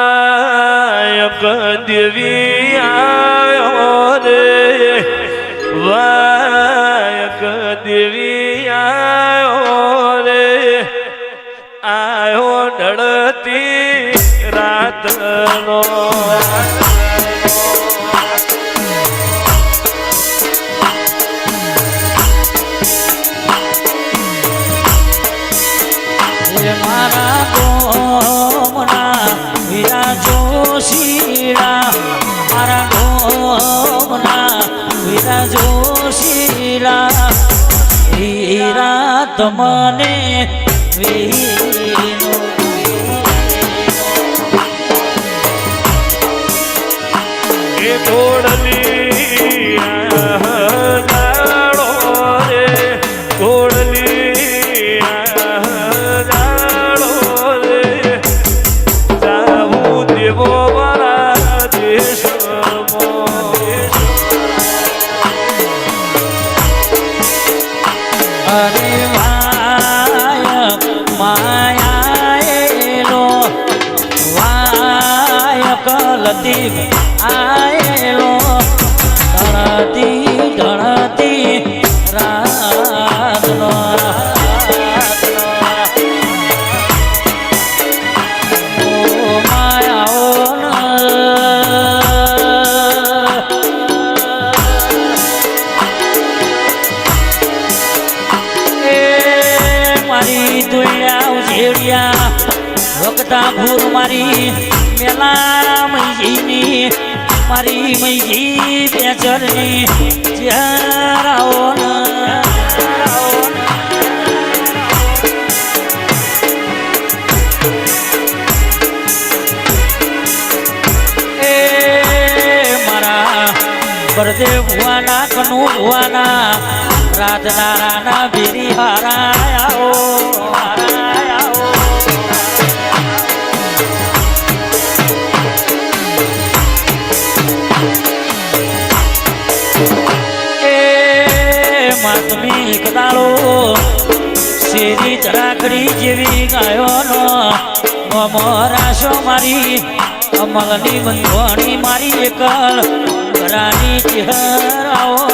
એવાયક દેવી આયો રે વાયક દેવી આયો રે આયો ઢળતી રાતનો મારા ગોમના વીરા જોશીલા મારા ગોમના વીરા જોશીલા વીરા તમને વીનો એ તોડલી નાળો રે તોડલી નાળો રે જાવું દેવો મારા દેશમાં અરે વાય માયાએલો વાય કલતી આયેલો ઢળતી ઢળતી રાતનો વખતા ભૂર મારી મેલા મૈજીની મારી મૈજી બેચરની ચહેરાઓ એ મારા બરદેવ ભુવાના કનુ ભુવાના રાતના રાના ભેરી હારાયાઓ માતમી કદાળો શેરી ચરાકડી જેવી ગાયોનો અમરાશો મારી અમલની બંધોણી મારી એકલ ઘરાની ચહેરાઓ